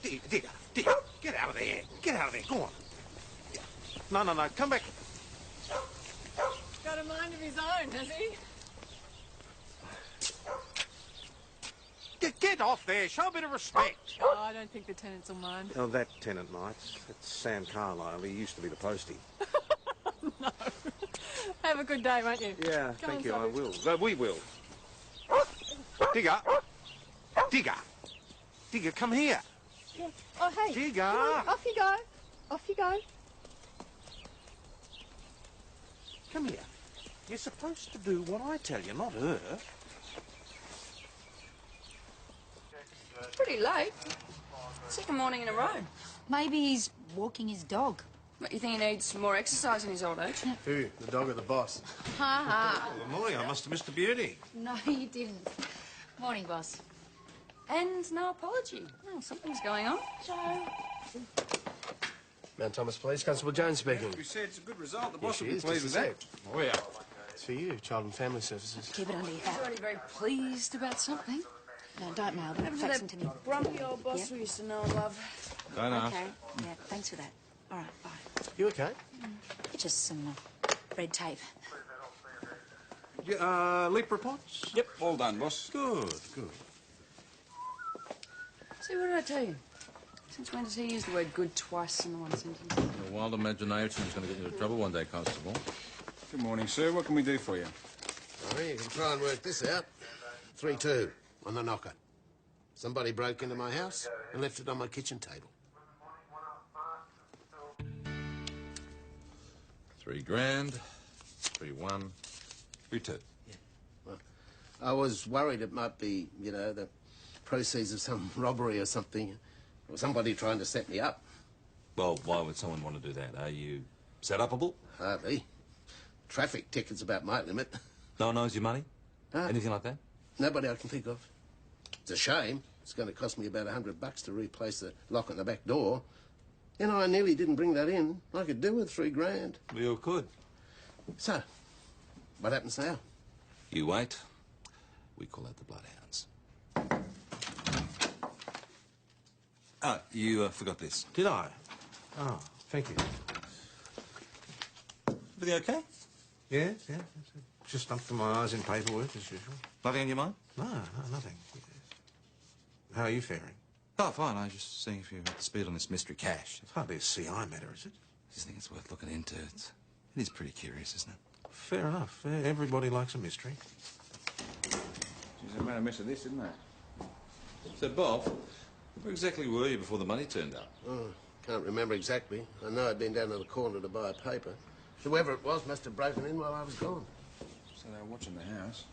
Digger, get out of there. Get out of there, go on. No, come back. Got a mind of his own, has he? Get off there, show a bit of respect. Oh, I don't think the tenants will mind. Oh, that tenant might. That's Sam Carlyle. He used to be the postie. No. Have a good day, won't you? Yeah, Go thank on, you, I Savage. will. We will. Digger. Digger, come here. Yeah. Oh, hey. Digger. Off you go. Off you go. Come here. You're supposed to do what I tell you, not her. Pretty late. Second morning in a row. Maybe he's walking his dog. What, you think he needs more exercise in his old age? Who? The dog or the boss? Ha ha. Good morning, I must have missed the beauty. No, you didn't. Morning, boss. And no apology. Oh, something's going on. Mount Thomas Police, Constable Jones speaking. We said it's a good result. The boss Yes, will she be is, pleased with just that. a Oh, yeah. It's for you, Child and Family Services. Keep it under your He's hat. already very pleased about something. No, don't mail them. What happened Fax to them to me. that grumpy old boss Yeah. we used to know and love? Don't ask. Okay. Yeah, thanks for that. All right, bye. You okay? It's just some red tape. Leap reports? Yep, all done, boss. Good. See, what did I tell you? Since when does he use the word good twice in the one sentence? Your wild imagination is going to get you into trouble one day, Constable. Good morning, sir. What can we do for you? Oh, you can try and work this out. 3-2 on the knocker. Somebody broke into my house and left it on my kitchen table. $3,000, 3-1, 3-2. Well, I was worried it might be, the proceeds of some robbery or something. Or somebody trying to set me up. Well, why would someone want to do that? Are you set-upable? Hardly. Traffic ticket's about my limit. No one owes you money? Anything like that? Nobody I can think of. It's a shame. It's going to cost me about $100 to replace the lock on the back door. I nearly didn't bring that in. I could do with $3,000. You could. So, what happens now? You wait. We call out the bloodhounds. Ah, you forgot this. Did I? Oh, thank you. Everything okay? Yeah. Just up to my eyes in paperwork, as usual. Nothing on your mind? No, nothing. How are you faring? Oh, fine. I was just seeing if you're up to speed on this mystery cash. It's hardly a CI matter, is it? I just think it's worth looking into. It is pretty curious, isn't it? Fair enough. Everybody likes a mystery. Geez, they made a mess of this, didn't they? So, Bob, where exactly were you before the money turned up? Oh, can't remember exactly. I know I'd been down to the corner to buy a paper. Whoever it was must have broken in while I was gone. So they were watching the house.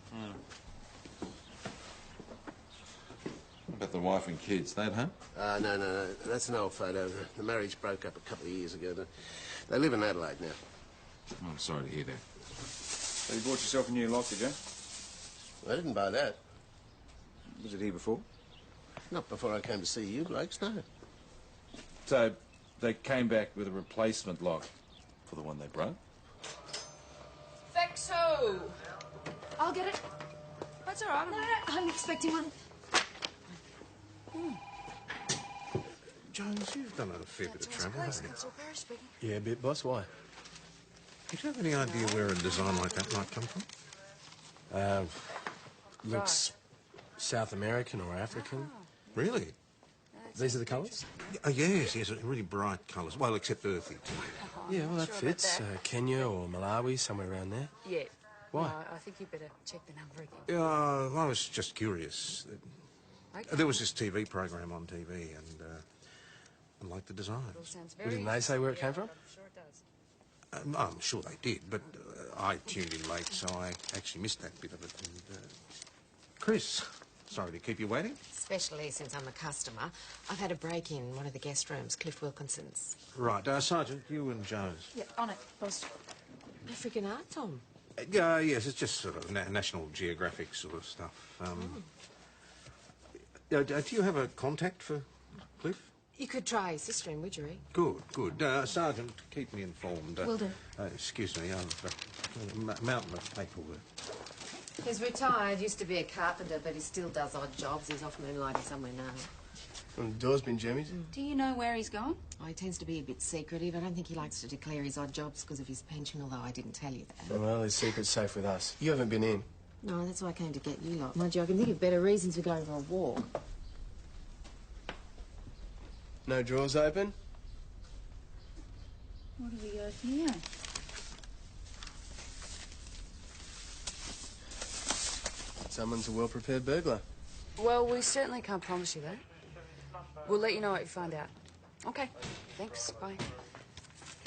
What about the wife and kids? They at home? No. That's an old photo. The marriage broke up a couple of years ago. They live in Adelaide now. Oh, I'm sorry to hear that. So you bought yourself a new lock, did you? I didn't buy that. Was it here before? Not before I came to see you, Blokes, no. So they came back with a replacement lock for the one they broke? Fexo! I'll get it. That's all right. No, I'm expecting one. Jones, you've done a fair bit of travel, haven't you? Yeah, a bit, boss. Why? Do you have any idea where a design like that might come from? Looks South American or African. Really? These are the colours? Yes, really bright colours. Well, except earthy, too. Yeah, well, that fits. Kenya or Malawi, somewhere around there. Yeah. Why? No, I think you better check the number again. Yeah, I was just curious. Okay. There was this TV program on TV, and I liked the design. It all sounds Well, very didn't they say where it came from? I'm sure it does. I'm sure they did, but I tuned in late, so I actually missed that bit of it. And, Chris, sorry to keep you waiting. Especially since I'm a customer. I've had a break in one of the guest rooms, Cliff Wilkinson's. Right, Sergeant, you and Jones. Yeah, on it, boss. African art, Tom. Yes, it's just sort of National Geographic sort of stuff. Do you have a contact for Cliff? You could try his sister in Widgery. Good. Sergeant, keep me informed. Will do. Excuse me, I've a mountain of paperwork. He's retired, used to be a carpenter, but he still does odd jobs. He's off moonlighting somewhere now. Well, the door's been jammied. Do you know where he's gone? Oh, he tends to be a bit secretive. I don't think he likes to declare his odd jobs because of his pension, although I didn't tell you that. Well, his secret's safe with us. You haven't been in. No, that's why I came to get you lot. Mind you, I can think of better reasons for going for a walk. No drawers open? What have we got here? Someone's a well-prepared burglar. Well, we certainly can't promise you that. We'll let you know what you find out. Okay. Thanks. Bye.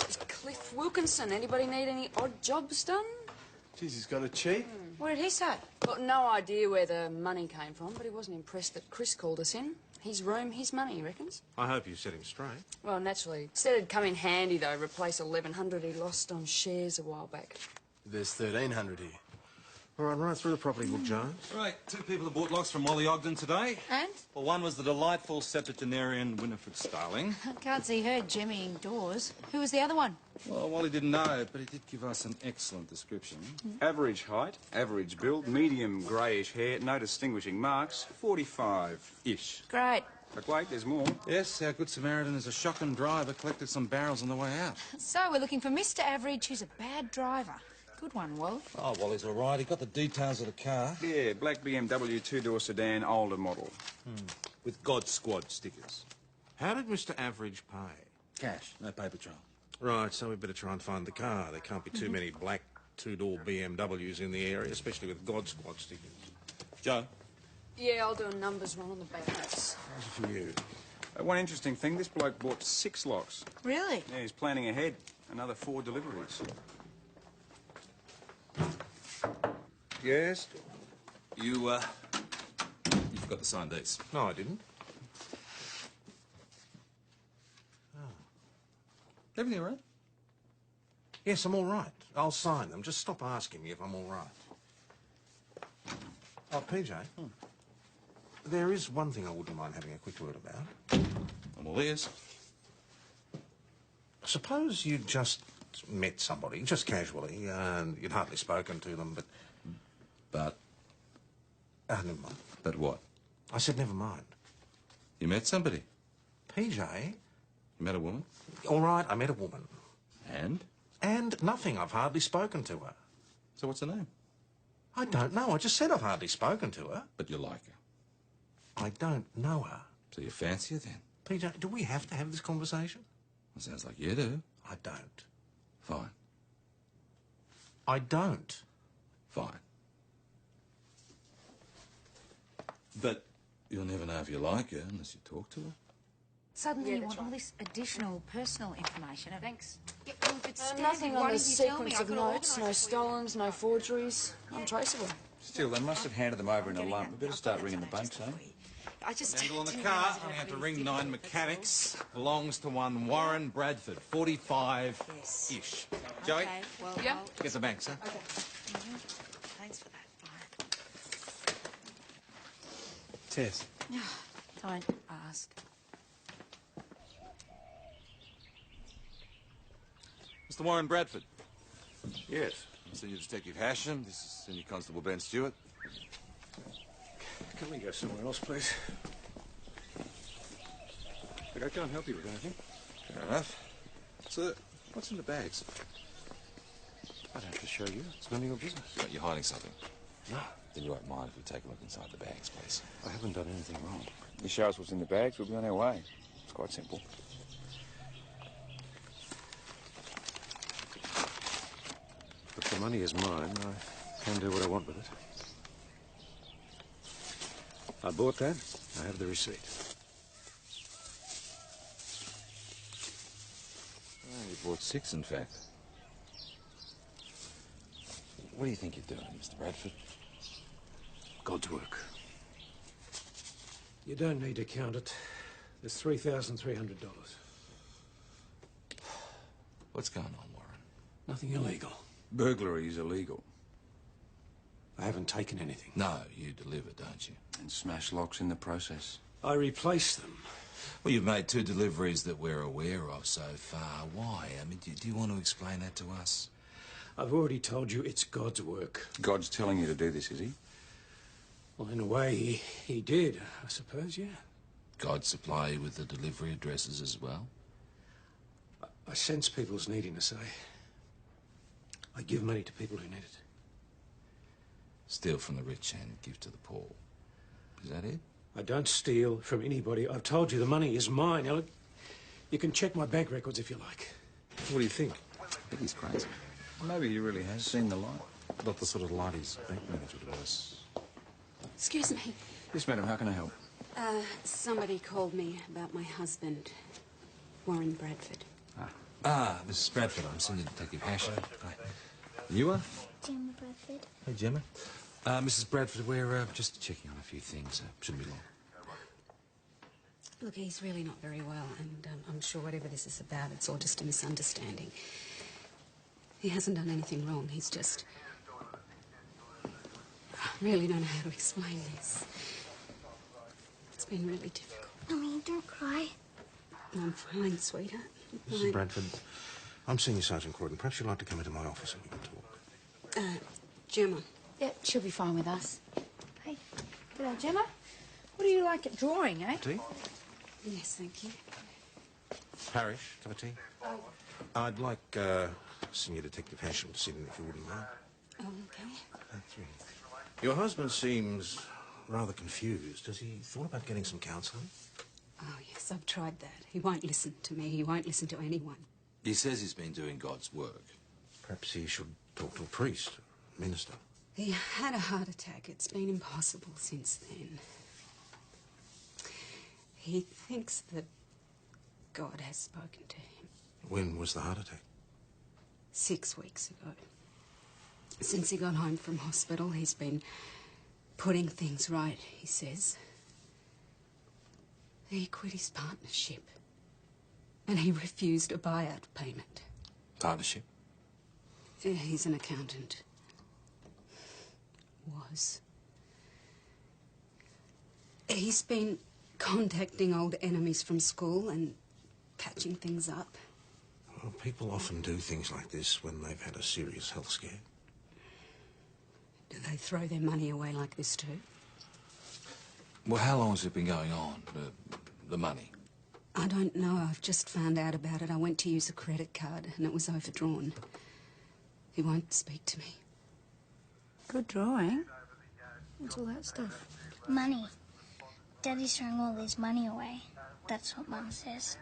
Is Cliff Wilkinson. Anybody need any odd jobs done? Jeez, he's got a cheat. What did he say? Got no idea where the money came from, but he wasn't impressed that Chris called us in. His room, his money, he reckons. I hope you set him straight. Well, naturally. Said it'd come in handy, though. Replace 1,100 he lost on shares a while back. There's 1,300 here. All right through the property book, Jones. Right, 2 people have bought logs from Wally Ogden today. And? Well, one was the delightful septuagenarian Winifred Starling. I can't see her jemmying doors. Who was the other one? Well, Wally didn't know, but he did give us an excellent description. Average height, average build, medium greyish hair, no distinguishing marks, 45-ish. Great. But wait, there's more. Yes, our good Samaritan is a shotgun driver, collected some barrels on the way out. So we're looking for Mr. Average, who's a bad driver. Good one, Wolf. Oh, Wally's all right. He got the details of the car. Yeah, black BMW two-door sedan, older model. With God Squad stickers. How did Mr. Average pay? Cash, no paper trail. Right, so we better try and find the car. There can't be too many black two-door BMWs in the area, especially with God Squad stickers. Joe? Yeah, I'll do a numbers one on the back. How's it for you? One interesting thing, this bloke bought 6 logs. Really? Yeah, he's planning ahead. Another 4 deliveries. Yes? You forgot to sign these. No, I didn't. Everything all right? Yes, I'm all right. I'll sign them. Just stop asking me if I'm all right. Oh, PJ. There is one thing I wouldn't mind having a quick word about. I'm all ears. Suppose you'd just met somebody, just casually, and you'd hardly spoken to them, but... But? Never mind. But what? I said never mind. You met somebody? PJ? You met a woman? All right, I met a woman. And? And nothing. I've hardly spoken to her. So what's her name? I don't know. I just said I've hardly spoken to her. But you like her. I don't know her. So you fancy her then? PJ, do we have to have this conversation? Well, sounds like you do. I don't. Fine. I don't. Fine. But you'll never know if you like her unless you talk to her. Suddenly Yeah, you that's want all right. this additional personal information. Thanks. Yeah, well, if it's standard, Nothing why on the didn't you tell me? sequence I of could have notes, no organised it for you. stolens, no forgeries, untraceable. Still, they must have handed them over in a Getting lump. that- We better I'll start put ringing the that banks, on eh? just for you. I just Angle on the didn't car. realise it I had have to been ring difficult 9 with the mechanics. Belongs to one Warren Bradford, 45-ish. Joey, Okay, well, Yeah. I'll- get the banks, huh? Thanks for that. Bye. Tess. Don't ask. Mr. Warren Bradford. Yes. Senior Detective Hasham. This is Senior Constable Ben Stewart. Can we go somewhere else, please? Look, I can't help you with anything. Fair enough. So, what's in the bags? I'd have to show you. It's none of your business. But you're hiding something. No, Then you won't mind if we take a look inside the bags, please. I haven't done anything wrong. You show us what's in the bags, we'll be on our way. It's quite simple. If the money is mine, I can do what I want with it. I bought that. I have the receipt. Oh, you bought 6, in fact. What do you think you're doing, Mr. Bradford? God's work. You don't need to count it. There's $3,300. What's going on, Warren? Nothing illegal. Burglary is illegal. I haven't taken anything. No, you deliver, don't you? And smash locks in the process. I replaced them. Well, you've made 2 deliveries that we're aware of so far. Why? I mean, do you want to explain that to us? I've already told you it's God's work. God's telling you to do this, is he? Well, in a way, he did, I suppose, yeah. God supply you with the delivery addresses as well? I sense people's neediness. I give money to people who need it. Steal from the rich and give to the poor. Is that it? I don't steal from anybody. I've told you the money is mine. Now, look, you can check my bank records if you like. What do you think? I think he's crazy. Maybe he really has seen the light. Not the sort of light his bank manager was. Excuse me. Yes, madam, how can I help? Somebody called me about my husband, Warren Bradford. Mrs. Bradford, I'm Senior Detective Asher. Hi. You are? Gemma Bradford. Hey, Gemma. Mrs. Bradford, we're just checking on a few things. Shouldn't be long. Look, he's really not very well, and I'm sure whatever this is about, it's all just a misunderstanding. He hasn't done anything wrong. He's just... I really don't know how to explain this. It's been really difficult. Mummy, don't cry. I'm fine, sweetheart. I'm Mrs. fine. Bradford, I'm Senior Sergeant Croydon. Perhaps you'd like to come into my office and we can talk. Gemma. Yeah, she'll be fine with us. Hey. G'day, Gemma. What do you like at drawing, eh? Tea? Yes, thank you. Parish, have a tea? I'd like Senior Detective Hasham to sit in if you wouldn't mind. Oh, okay. Thank you. Your husband seems rather confused. Has he thought about getting some counselling? Oh, yes, I've tried that. He won't listen to me. He won't listen to anyone. He says he's been doing God's work. Perhaps he should talk to a priest, a minister. He had a heart attack. It's been impossible since then. He thinks that God has spoken to him. When was the heart attack? 6 weeks ago. Since he got home from hospital, he's been putting things right, he says. He quit his partnership. And he refused a buyout payment. Partnership? Yeah, he's an accountant. Was. He's been contacting old enemies from school and patching things up. Well, people often do things like this when they've had a serious health scare. Do they throw their money away like this too? Well, how long has it been going on, the money? I don't know. I've just found out about it. I went to use a credit card and it was overdrawn. He won't speak to me. Good drawing. What's all that stuff? Money. Daddy's throwing all his money away. That's what Mum says.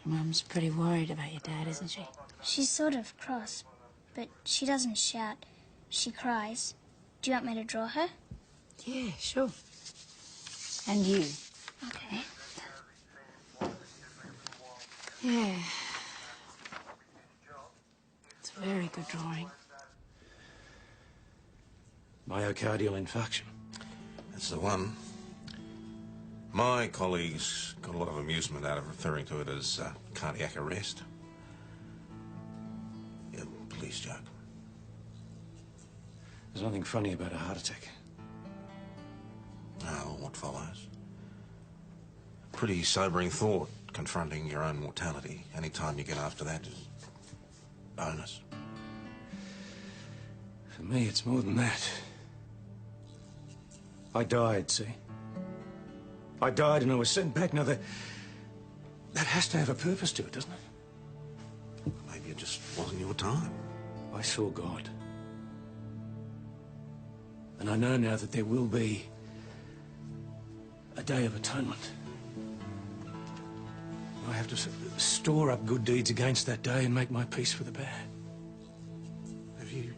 Mum's pretty worried about your dad, isn't she? She's sort of cross, but she doesn't shout. She cries. Do you want me to draw her? Yeah, sure. And you. Okay. Yeah. It's a very good drawing. Myocardial infarction. That's the one. My colleagues got a lot of amusement out of referring to it as cardiac arrest. Yeah, police joke. There's nothing funny about a heart attack. Oh, what follows? Pretty sobering thought, confronting your own mortality. Any time you get after that is bonus. For me, it's more than that. I died, see? I died and I was sent back. Now, that has to have a purpose to it, doesn't it? Maybe it just wasn't your time. I saw God. And I know now that there will be a day of atonement. I have to store up good deeds against that day and make my peace with the bad. Have you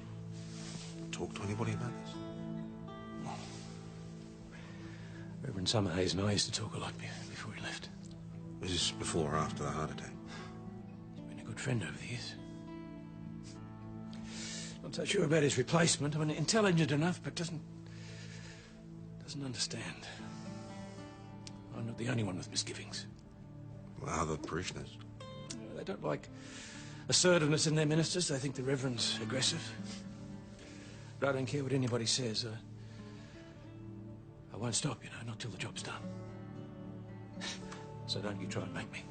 talked to anybody about this? Reverend Summerhays and I used to talk a lot before he left. Was this before or after the heart attack? He's been a good friend over the years. Not so sure about his replacement. I mean, intelligent enough, but doesn't understand. I'm not the only one with misgivings. Well, other parishioners? They don't like assertiveness in their ministers. They think the Reverend's aggressive. But I don't care what anybody says. I won't stop, not till the job's done. So don't you try and make me.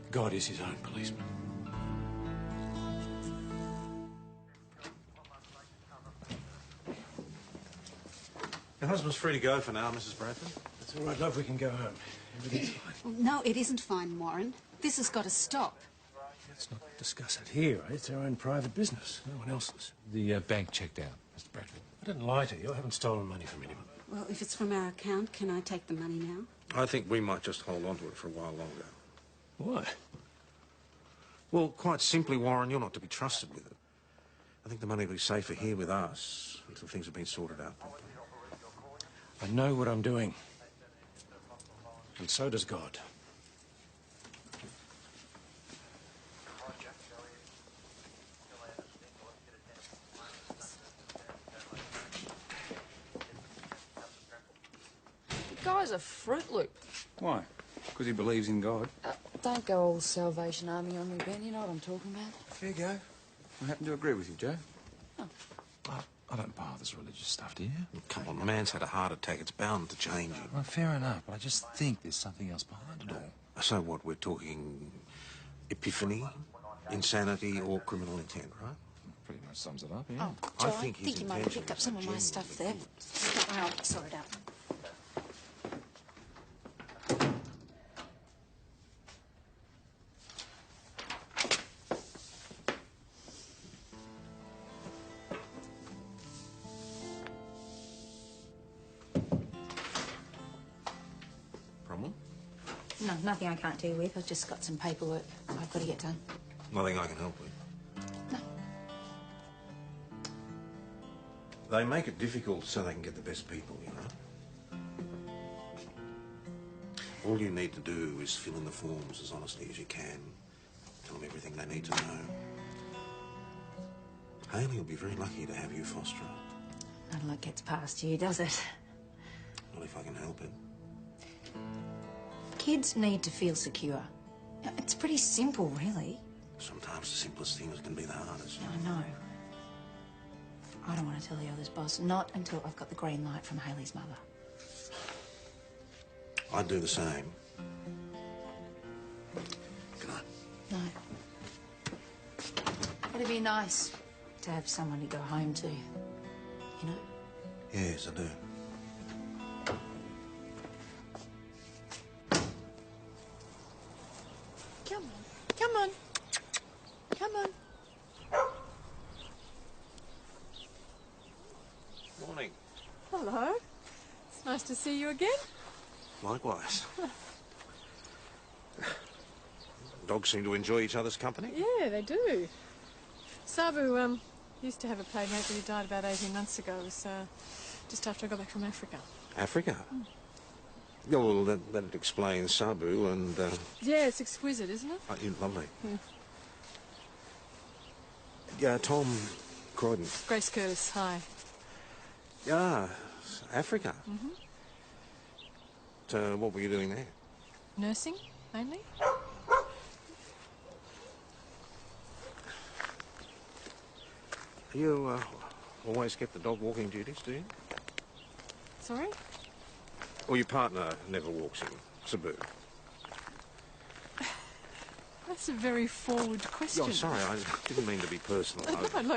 God is his own policeman. Your husband's free to go for now, Mrs. Bradford. That's It's all right, love, we can go home. Everything's fine. No, it isn't fine, Warren. This has got to stop. Let's not discuss it here. It's our own private business, no one else's. The bank checked out, Mr. Bradford. I didn't lie to you. I haven't stolen money from anyone. Well, if it's from our account, can I take the money now? I think we might just hold on to it for a while longer. Why? Well, quite simply, Warren, you're not to be trusted with it. I think the money will be safer here with us until things have been sorted out properly. I know what I'm doing. And so does God. The guy's a Fruit Loop. Why? Because he believes in God. Don't go all Salvation Army on me, Ben. You know what I'm talking about. There you go. I happen to agree with you, Joe. I don't buy all this religious stuff, do you? Come on, the man's had a heart attack. It's bound to change him. Well, fair enough, but I just think there's something else behind it all. So what, we're talking epiphany, insanity, or criminal intent, right? Pretty much sums it up, yeah. Oh, I Joe, think his you might have intention picked up was some of my genuinely stuff there. good. Don't worry, I'll sort it out. Problem? No, nothing I can't deal with. I've just got some paperwork I've got to get done. Nothing I can help with. No. They make it difficult so they can get the best people, you know? All you need to do is fill in the forms as honestly as you can. Tell them everything they need to know. Hayley will be very lucky to have you foster her. Not a lot gets past you, does it? Not if I can help it. Kids need to feel secure. It's pretty simple, really. Sometimes the simplest things can be the hardest. I know. I don't want to tell the others, boss. Not until I've got the green light from Hayley's mother. I'd do the same. Good night. No. It'd be nice to have someone to go home to, you know? Yes, I do. Come on. Come on. Come on. Morning. Hello. It's nice to see you again. Likewise. Dogs seem to enjoy each other's company. Yeah, they do. Sabu used to have a playmate, but he died about 18 months ago. It was just after I got back from Africa. Africa? Yeah, well, that explains Sabu and... Yeah, it's exquisite, isn't it? lovely. Yeah. Yeah, Tom Croydon. Grace Curtis, hi. Yeah, Africa. Mm-hmm. So what were you doing there? Nursing, mainly. You always get the dog walking duties, do you? Sorry? Or your partner never walks him, Sabu? That's a very forward question. Oh, sorry, I didn't mean to be personal.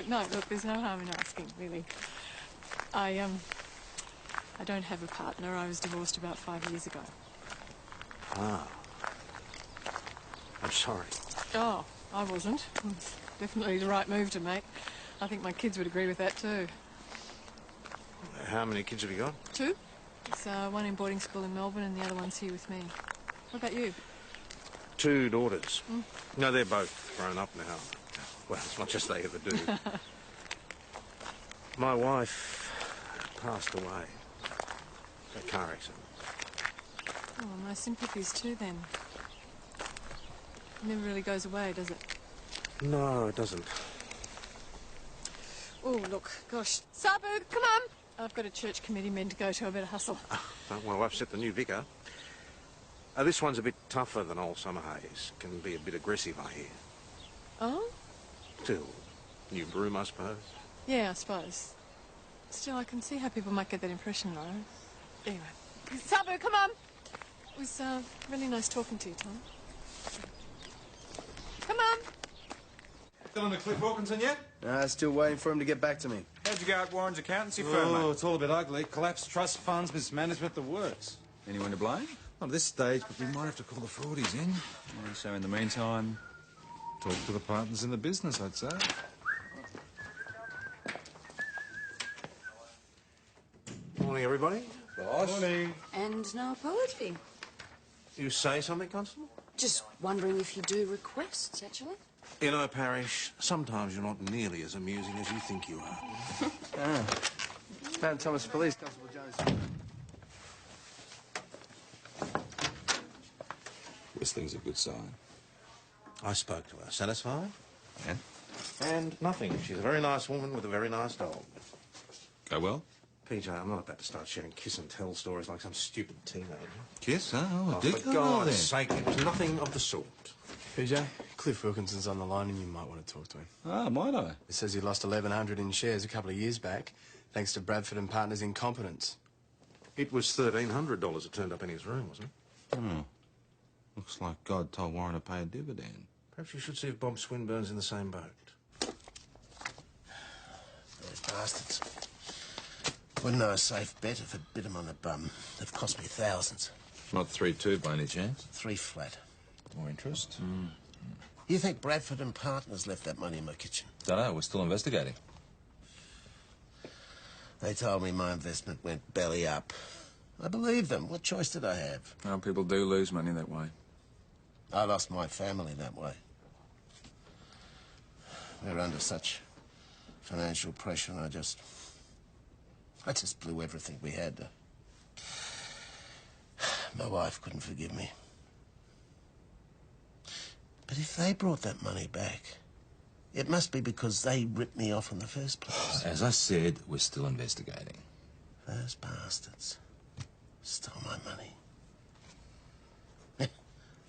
No, look, there's no harm in asking, really. I don't have a partner. I was divorced about 5 years ago. Ah. I'm sorry. Oh, I wasn't. It was definitely the right move to make. I think my kids would agree with that too. How many kids have you got? 2. There's one in boarding school in Melbourne and the other one's here with me. What about you? 2 daughters. No, they're both grown up now. Well, as much as they ever do. My wife passed away. A car accident. Oh, my sympathies too, then. It never really goes away, does it? No, it doesn't. Oh, look, gosh. Sabu, come on! I've got a church committee meeting to go to. I better hustle. Don't want to upset the new vicar. This one's a bit tougher than old Summer Hayes. Can be a bit aggressive, I hear. Oh? Still, new broom, I suppose. Yeah, I suppose. Still, I can see how people might get that impression, though. Anyway. Sabu, come on! It was really nice talking to you, Tom. Come on! Still on the Cliff Wilkinson yet? Still waiting for him to get back to me. How'd you go at Warren's accountancy firm, Oh, mate? it's all a bit ugly. Collapsed trust funds, mismanagement, the works. Anyone to blame? Not at this stage, but we might have to call the fraudies in. Yeah, so in the meantime... Talk to the partners in the business, I'd say. Morning, everybody. Boss. Morning. And no apology. You say something, Constable? Just wondering if you do requests, actually. You know, Parrish, sometimes you're not nearly as amusing as you think you are. Mount Thomas Police, Constable Jones. Whistling's a good sign. I spoke to her. Satisfied? And? And nothing. She's a very nice woman with a very nice dog. Go well? PJ, I'm not about to start sharing kiss and tell stories like some stupid teenager. Kiss? Oh, Oh, dig for God's sake, it was nothing of the sort. PJ, Cliff Wilkinson's on the line and you might want to talk to him. Ah, might I? He says he lost 1,100 in shares a couple of years back, thanks to Bradford and Partners' incompetence. It was $1,300 that turned up in his room, wasn't it? Hmm. Looks like God told Warren to pay a dividend. Perhaps you should see if Bob Swinburne's in the same boat. Those bastards. Wouldn't know a safe bet if I'd bid 'em on the bum. They've cost me thousands. Not 3-2 by any chance? 3 flat. More interest? You think Bradford and Partners left that money in my kitchen? Don't know, we're still investigating. They told me my investment went belly up. I believe them. What choice did I have? Oh, people do lose money that way. I lost my family that way. We were under such financial pressure, and I just blew everything we had. My wife couldn't forgive me. But if they brought that money back, it must be because they ripped me off in the first place. As I said, we're still investigating. Those bastards stole my money.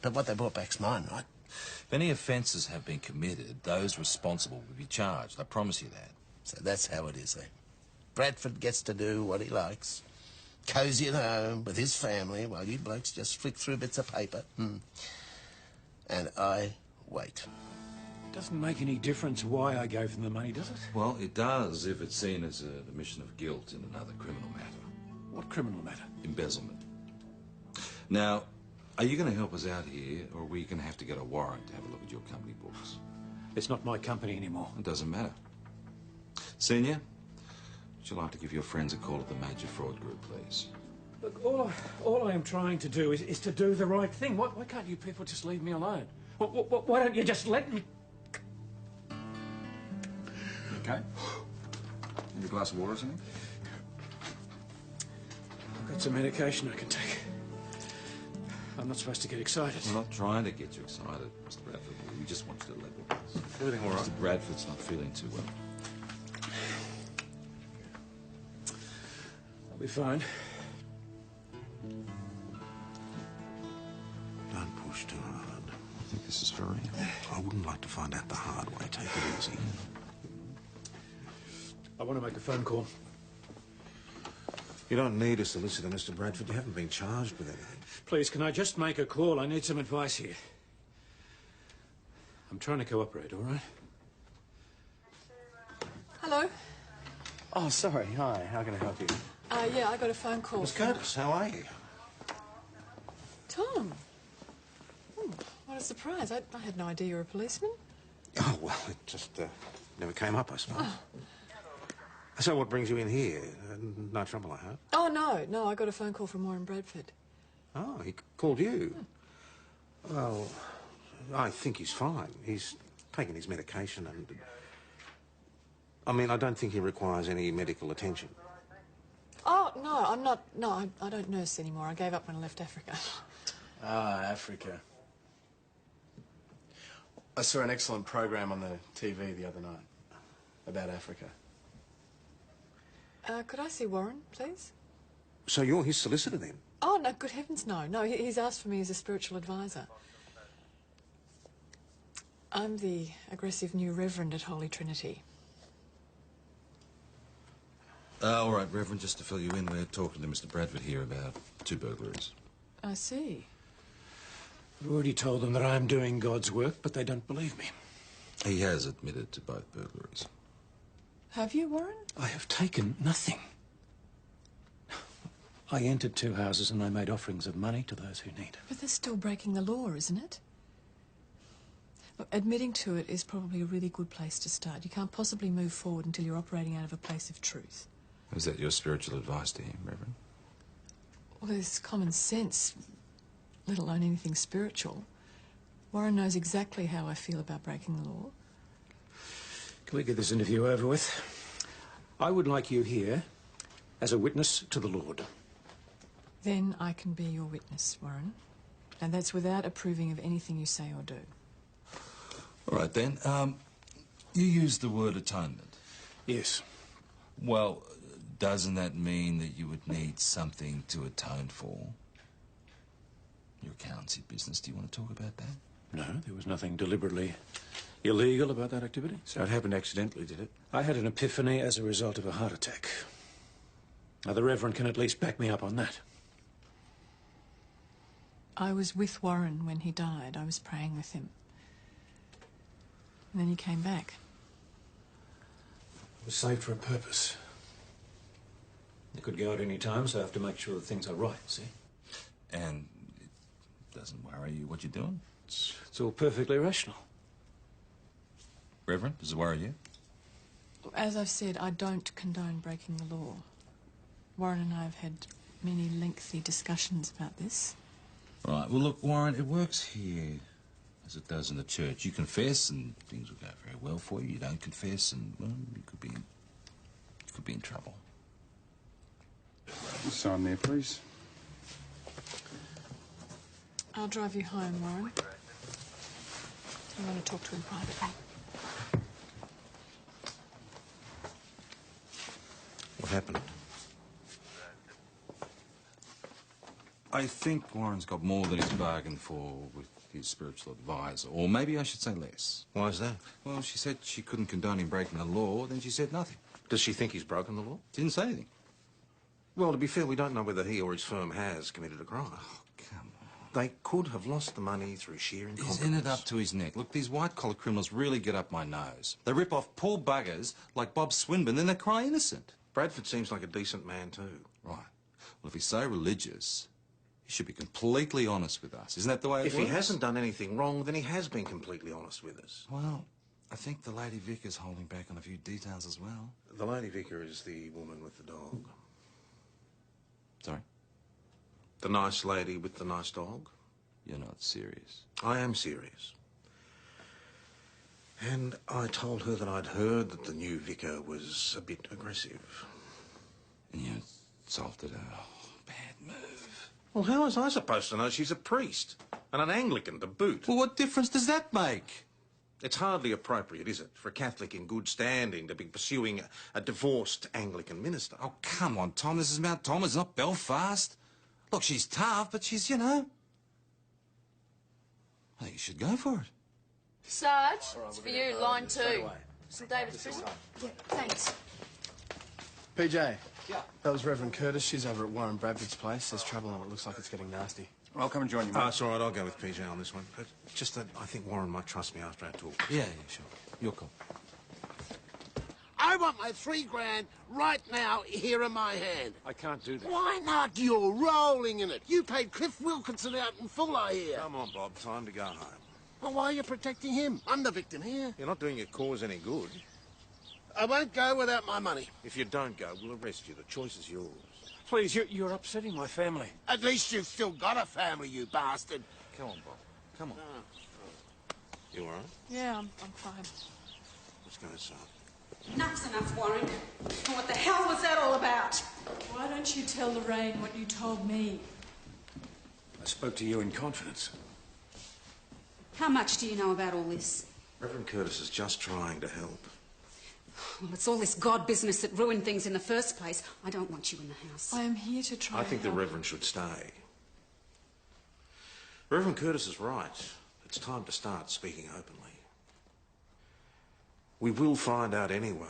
But what they brought back's mine, right? If any offences have been committed, those responsible will be charged. I promise you that. So that's how it is, eh? Bradford gets to do what he likes. Cosy at home with his family while you blokes just flick through bits of paper. And I wait. Doesn't make any difference why I gave them the money, does it? Well, it does if it's seen as an admission of guilt in another criminal matter. What criminal matter? Embezzlement. Now, are you going to help us out here, or are we going to have to get a warrant to have a look at your company books? It's not my company anymore. It doesn't matter. Senior, would you like to give your friends a call at the Major Fraud Group, please? Look, all I am trying to do is to do the right thing. Why can't you people just leave me alone? Why don't you just let me... Okay. Need a glass of water or something? I've got some medication I can take. I'm not supposed to get excited. I'm not trying to get you excited, Mr. Bradford. We just want you to level with us. Everything all right? Mr. Bradford's not feeling too well. I'll be fine. Don't push too hard. I think this is for real. I wouldn't like to find out the hard way. Take it easy. I want to make a phone call. You don't need a solicitor, Mr. Bradford. You haven't been charged with anything. Please, can I just make a call? I need some advice here. I'm trying to cooperate, all right? Hello? Oh, sorry. Hi. How can I help you? Yeah, I got a phone call. Miss Curtis, how are you? Tom. What a surprise. I had no idea you were a policeman. Oh, well, it just never came up, I suppose. So what brings you in here? No trouble, I hope? Oh, no, I got a phone call from Warren Bradford. Oh, he called you? Well, I think he's fine. He's taken his medication and... I mean, I don't think he requires any medical attention. Oh, no, I'm not... No, I don't nurse anymore. I gave up when I left Africa. Ah, Africa. I saw an excellent program on the TV the other night about Africa. Could I see Warren, please? So you're his solicitor, then? Oh, no, good heavens, no. No, he's asked for me as a spiritual advisor. I'm the aggressive new reverend at Holy Trinity. All right, Reverend, just to fill you in, we're talking to Mr. Bradford here about 2 burglaries. I see. I've already told them that I'm doing God's work, but they don't believe me. He has admitted to both burglaries. Have you, Warren? I have taken nothing. I entered 2 houses and I made offerings of money to those who need. But that's still breaking the law, isn't it? Look, admitting to it is probably a really good place to start. You can't possibly move forward until you're operating out of a place of truth. Is that your spiritual advice to him, Reverend? Well, there's common sense, let alone anything spiritual. Warren knows exactly how I feel about breaking the law. Can we get this interview over with? I would like you here as a witness to the Lord. Then I can be your witness, Warren. And that's without approving of anything you say or do. All right, then. You used the word atonement. Yes. Well, doesn't that mean that you would need something to atone for? Your accountancy business, do you want to talk about that? No, there was nothing deliberately illegal about that activity. So it happened accidentally, did it? I had an epiphany as a result of a heart attack. Now, the Reverend can at least back me up on that. I was with Warren when he died. I was praying with him. And then he came back. I was saved for a purpose. It could go at any time, so I have to make sure that things are right, see? And it doesn't worry you what you're doing? It's all perfectly rational. Reverend, does it worry you? As I've said, I don't condone breaking the law. Warren and I have had many lengthy discussions about this. Right, well, look, Warren, it works here as it does in the church. You confess and things will go very well for you. You don't confess and, well, you could be in trouble. Sign there, please. I'll drive you home, Warren. I want to talk to him privately. What happened? I think Warren's got more than he's bargained for with his spiritual advisor. Or maybe I should say less. Why is that? Well, she said she couldn't condone him breaking the law, then she said nothing. Does she think he's broken the law? Didn't say anything. Well, to be fair, we don't know whether he or his firm has committed a crime. Oh, come on. They could have lost the money through sheer incompetence. He's in it up to his neck. Look, these white-collar criminals really get up my nose. They rip off poor buggers like Bob Swinburne, then they cry innocent. Bradford seems like a decent man, too. Right. Well, if he's so religious, he should be completely honest with us. Isn't that the way it works? If he hasn't done anything wrong, then he has been completely honest with us. Well, I think the Lady Vicar's holding back on a few details as well. The Lady Vicar is the woman with the dog. Sorry? The nice lady with the nice dog. You're not serious. I am serious. And I told her that I'd heard that the new vicar was a bit aggressive. And you insulted her. Oh, bad move. Well, how was I supposed to know she's a priest? And an Anglican to boot? Well, what difference does that make? It's hardly appropriate, is it, for a Catholic in good standing to be pursuing a divorced Anglican minister? Oh, come on, Tom. This is Mount Thomas, not Belfast. Look, she's tough, but she's, you know... I think you should go for it. Sarge, it's for you, line 2. St David's prison. Yeah, thanks. PJ. Yeah? That was Reverend Curtis. She's over at Warren Bradford's place. There's trouble and it looks like it's getting nasty. I'll come and join you, mate. It's all right. I'll go with PJ on this one. But just that I think Warren might trust me after our talk. Yeah, sure. Your call. I want my $3,000 right now, here in my hand. I can't do that. Why not? You're rolling in it. You paid Cliff Wilkinson out in full, I hear. Come on, Bob. Time to go home. Well, why are you protecting him? I'm the victim here. You're not doing your cause any good. I won't go without my money. If you don't go, we'll arrest you. The choice is yours. Please, you're upsetting my family. At least you've still got a family, you bastard. Come on, Bob. Come on. You all right? Yeah, I'm fine. Let's go inside. Enough's enough, Warren. What the hell was that all about? Why don't you tell Lorraine what you told me? I spoke to you in confidence. How much do you know about all this? Reverend Curtis is just trying to help. Well, it's all this God business that ruined things in the first place. I don't want you in the house. I am here to try I think the help. Reverend should stay. Reverend Curtis is right. It's time to start speaking openly. We will find out anyway.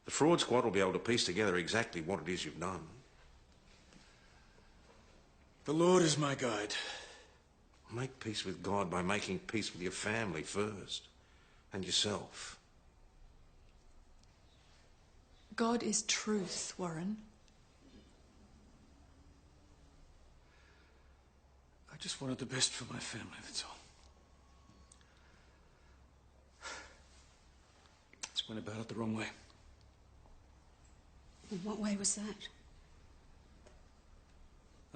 The fraud squad will be able to piece together exactly what it is you've done. The Lord is my guide. Make peace with God by making peace with your family first. And yourself. God is truth, Warren. just wanted the best for my family, that's all. Just went about it the wrong way. In what way was that?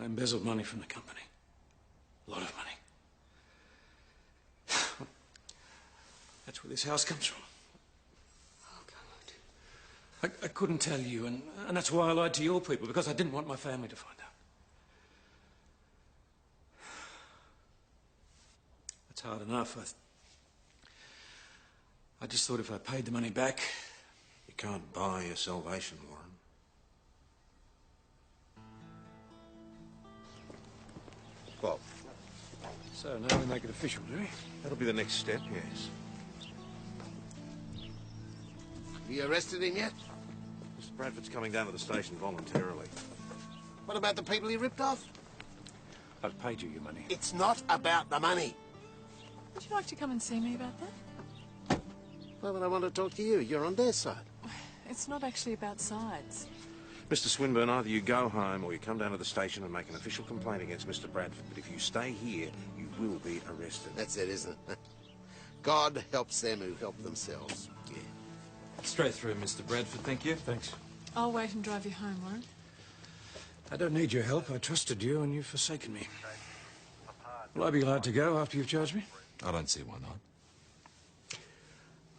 I embezzled money from the company. A lot of money. That's where this house comes from. Oh, God. I couldn't tell you, and that's why I lied to your people, because I didn't want my family to find out. That's hard enough. I just thought if I paid the money back... You can't buy your salvation, Warren. Well, So now we make it official, do we? that'll be the next step, yes. Have you arrested him yet? Mr. Bradford's coming down to the station voluntarily. What about the people he ripped off? I've paid you your money. It's not about the money. Would you like to come and see me about that? Why would I want to talk to you? You're on their side. It's not actually about sides. Mr. Swinburne, either you go home or you come down to the station and make an official complaint against Mr. Bradford. But if you stay here, you will be arrested. That's it, isn't it? God helps them who help themselves. Yeah. Straight through, Mr. Bradford, thank you. Thanks. I'll wait and drive you home, Warren. I don't need your help. I trusted you, and you've forsaken me. Will I be allowed to go after you've charged me? I don't see why not.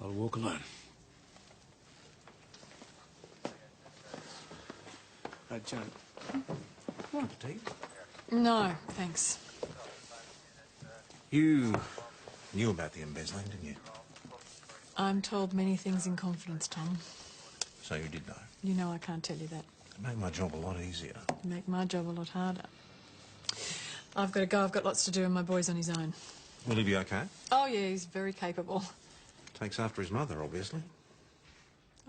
I'll walk alone. Right, Joan. Cup of tea? No, thanks. You knew about the embezzling, didn't you? I'm told many things in confidence, Tom. So you did know. You know I can't tell you that. It'd make my job a lot easier. It'd make my job a lot harder. I've got to go. I've got lots to do, and my boy's on his own. Will he be okay? Oh, yeah, he's very capable. Takes after his mother, obviously.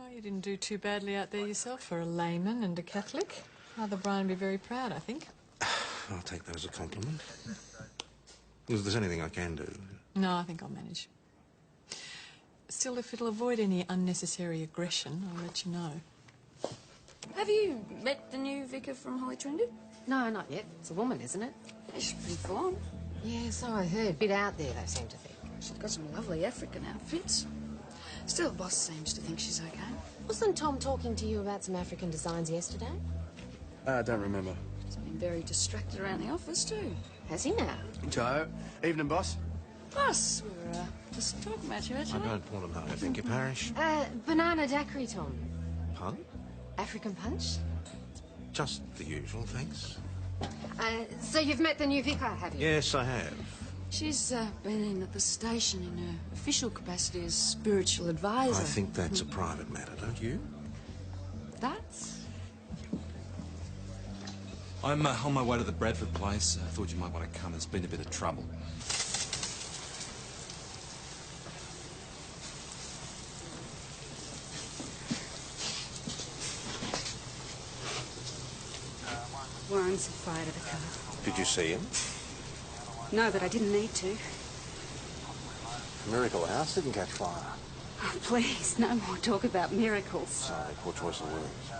Oh, you didn't do too badly out there yourself for a layman and a Catholic. Father Brian would be very proud, I think. I'll take that as a compliment. If there's anything I can do. No, I think I'll manage. Still, if it'll avoid any unnecessary aggression, I'll let you know. Have you met the new vicar from Holy Trinity? No, not yet. It's a woman, isn't it? She's pretty full on. Yeah, so I heard. Bit out there, they seem to think. She's got some lovely African outfits. Still, the boss seems to think she's okay. Wasn't Tom talking to you about some African designs yesterday? I don't remember. He's been very distracted around the office, too. Has he now? Joe. Evening, boss. Boss, we were just talking about you, I actually. don't want to know. Thank you, Parish. Banana daiquiri, Tom. Pardon? African punch? Just the usual, thanks. So you've met the new vicar, have you? Yes, I have. She's been in at the station in her official capacity as spiritual advisor. I think that's a private matter, don't you? That's... I'm on my way to the Bradford place. I thought you might want to come. There's been a bit of trouble. Warren set fire to the car. Did you see him? No, but I didn't need to. Miracle House didn't catch fire. Oh, please, no more talk about miracles. Sorry, poor choice of words.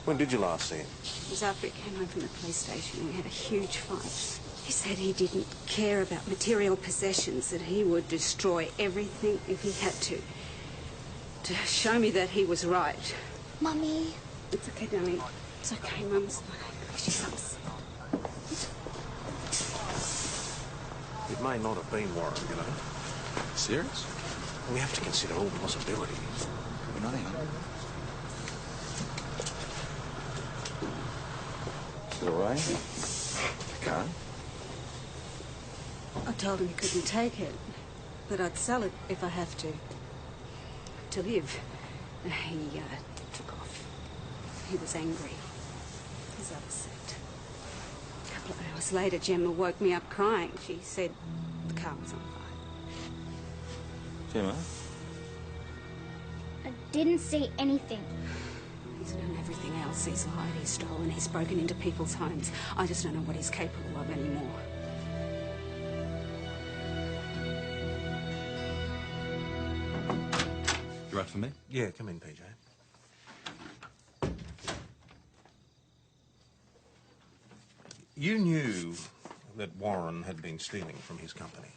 When did you last see him? It was after he came home from the police station and we had a huge fight. He said he didn't care about material possessions, that he would destroy everything if he had to show me that he was right. Mummy. It's okay, darling. It's okay, Mum's she's upset. It may not have been Warren, you know. Serious? We have to consider all possibilities. We're not in. Is it all right? The car? I told him he couldn't take it, but I'd sell it if I have to live. He took off. He was angry. He was upset. A couple of hours later, Gemma woke me up crying. She said the car was on fire. Gemma? I didn't see anything. He's done everything else. He's lied, he's stolen, he's broken into people's homes. I just don't know what he's capable of anymore. You right for me? Yeah, come in, PJ. You knew that Warren had been stealing from his company.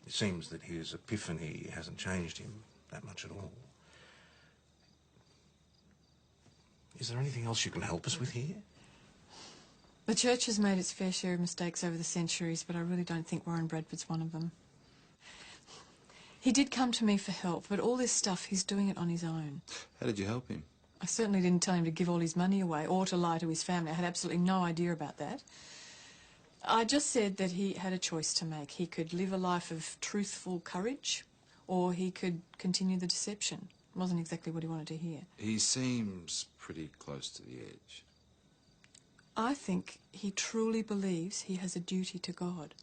It seems that his epiphany hasn't changed him that much at all. Is there anything else you can help us with here? The church has made its fair share of mistakes over the centuries, but I really don't think Warren Bradford's one of them. He did come to me for help, but all this stuff, he's doing it on his own. How did you help him? I certainly didn't tell him to give all his money away or to lie to his family. I had absolutely no idea about that. I just said that he had a choice to make. He could live a life of truthful courage, or he could continue the deception. It wasn't exactly what he wanted to hear. He seems pretty close to the edge. I think he truly believes he has a duty to God.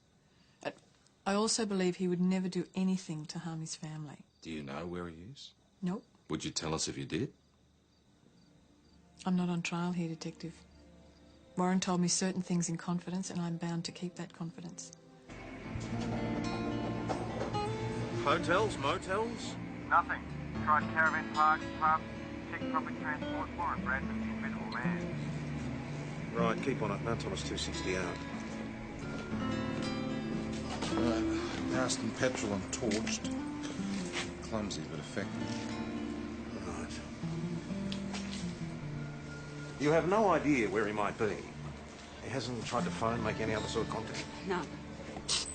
I also believe he would never do anything to harm his family. Do you know where he is? Nope. Would you tell us if you did? I'm not on trial here, Detective. Warren told me certain things in confidence, and I'm bound to keep that confidence. Hotels, motels? Nothing. Tried caravan parks, pubs, checked public transport. Warren Bradford's an invisible man. Right, keep on it. No Thomas 260 out. Right, doused in petrol and torched. Clumsy but effective. Right. You have no idea where he might be? He hasn't tried to phone, make any other sort of contact? No.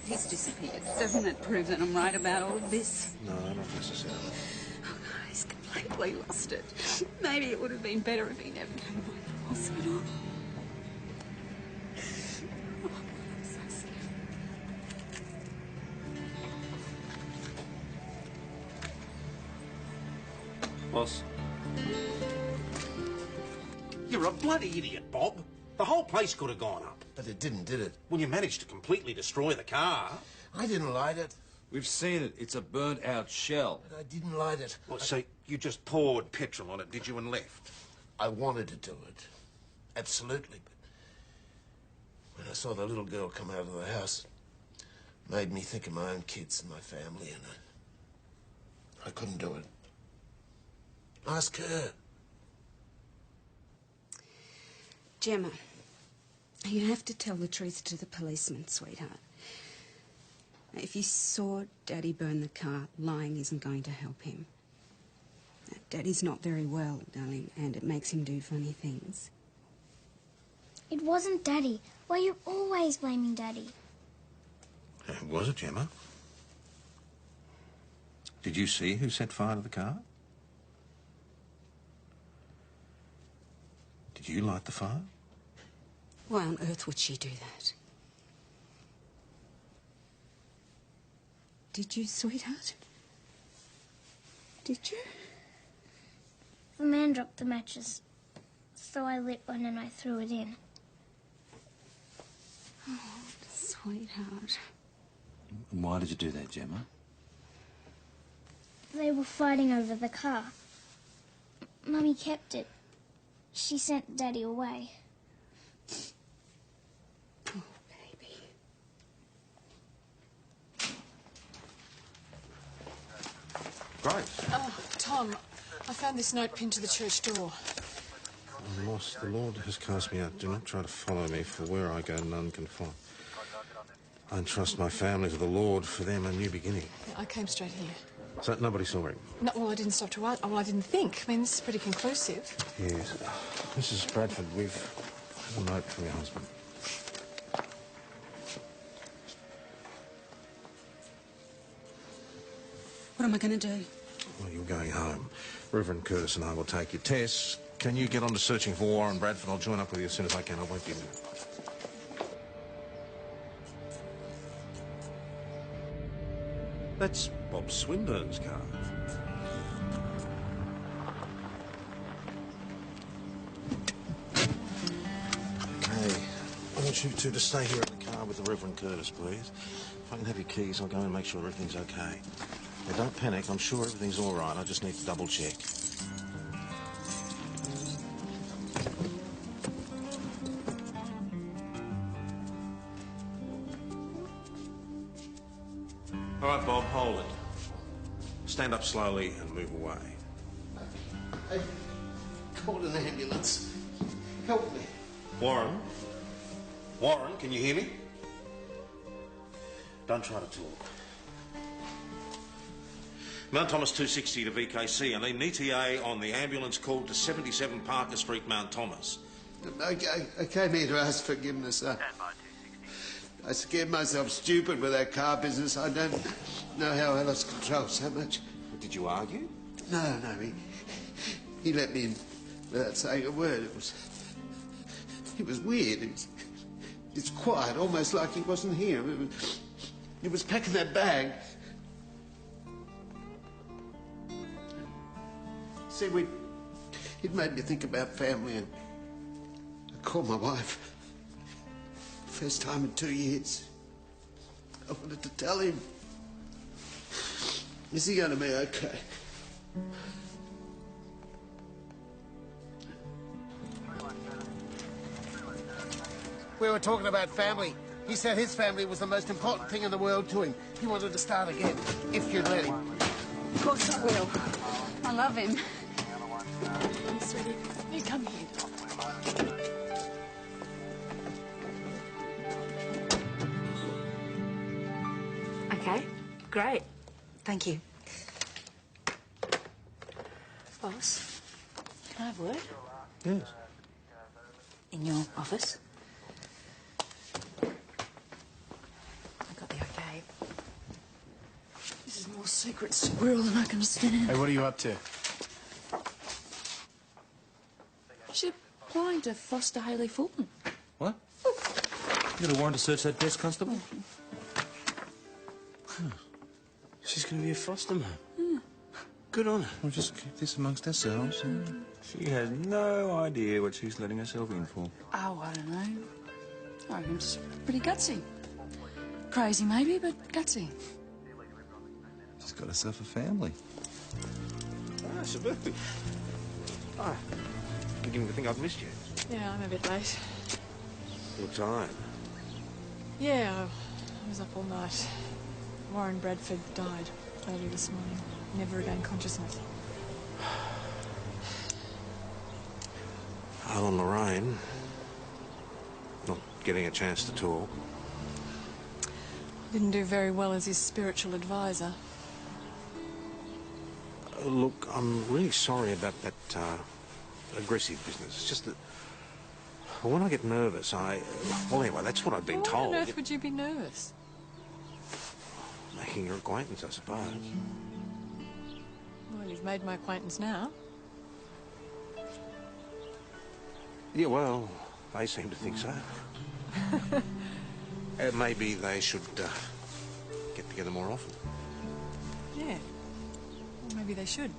He's disappeared. Doesn't that prove that I'm right about all of this? No, not necessarily. Oh, he's completely lost it. Maybe it would have been better if he never came home from hospital. Oh, I'm so scared. Boss? You're a bloody idiot, Bob. The whole place could have gone up. But it didn't, did it? Well, you managed to completely destroy the car. I didn't light it. We've seen it. It's a burnt-out shell. But I didn't light it. Well, so you just poured petrol on it, did you, and left? I wanted to do it. Absolutely. But when I saw the little girl come out of the house, it made me think of my own kids and my family, and I couldn't do it. Ask her. Gemma, you have to tell the truth to the policeman, sweetheart. If you saw Daddy burn the car, lying isn't going to help him. Daddy's not very well, darling, and it makes him do funny things. It wasn't Daddy. Why are you always blaming Daddy? Was it, Gemma? Did you see who set fire to the car? Did you light the fire? Why on earth would she do that? Did you, sweetheart? Did you? The man dropped the matches, so I lit one and I threw it in. Oh, sweetheart. Why did you do that, Gemma? They were fighting over the car. Mummy kept it. She sent Daddy away. Oh, baby. Great. Oh, Tom, I found this note pinned to the church door. I'm lost. The Lord has cast me out. Do not try to follow me, for where I go none can follow. I entrust my family to the Lord, for them a new beginning. Yeah, I came straight here. So nobody saw him? No, well, I didn't stop to write. Well, I didn't think. I mean, this is pretty conclusive. Yes. Mrs. Bradford, we've had a note from your husband. What am I going to do? Well, you're going home. Reverend Curtis and I will take your tests. Can you get on to searching for Warren Bradford? I'll join up with you as soon as I can. I won't be a minute. That's Bob Swinburne's car. Okay. I want you two to stay here in the car with the Reverend Curtis, please. If I can have your keys, I'll go and make sure everything's okay. Now, don't panic. I'm sure everything's all right. I just need to double-check. All right, Bob, hold it. Stand up slowly and move away. I called an ambulance. Help me. Warren, Warren, can you hear me? Don't try to talk. Mount Thomas 260 to VKC. I need an ETA on the ambulance called to 77 Parker Street, Mount Thomas. I came here to ask forgiveness. I scared myself stupid with that car business. I don't know how I lost control so much. Did you argue? No, he let me in without saying a word. It was weird. It's quiet, almost like he wasn't here. He was packing that bag. See, it made me think about family, and I called my wife. First time in 2 years. I wanted to tell him. Is he going to be okay? We were talking about family. He said his family was the most important thing in the world to him. He wanted to start again, if you'd let him. Of course I will. I love him. Sweetie, you come here. Okay, great. Thank you. Boss, can I have a word? Yes. In your office? I got the okay. This is more secret squirrel than I can stand. Hey, what are you up to? She's applying to foster Hayley Fulton. What? You got a warrant to search that desk, Constable? She's going to be a foster mum. Good on her. We'll just keep this amongst ourselves. She has no idea what she's letting herself in for. Oh, I don't know. I reckon it's pretty gutsy. Crazy maybe, but gutsy. She's got herself a family. Ah, Sabu. Ah, beginning to think I've missed you. Yeah, I'm a bit late. You look tired. Yeah, I was up all night. Warren Bradford died early this morning. Never regained consciousness. Alan Lorraine, not getting a chance to talk. Didn't do very well as his spiritual advisor. Look, I'm really sorry about that aggressive business. It's just that when I get nervous, well, anyway, that's what I've been told. Why on earth would you be nervous? Making your acquaintance, I suppose. Well, you've made my acquaintance now. Yeah, well, they seem to think so. Maybe they should get together more often. Yeah. Well, maybe they should.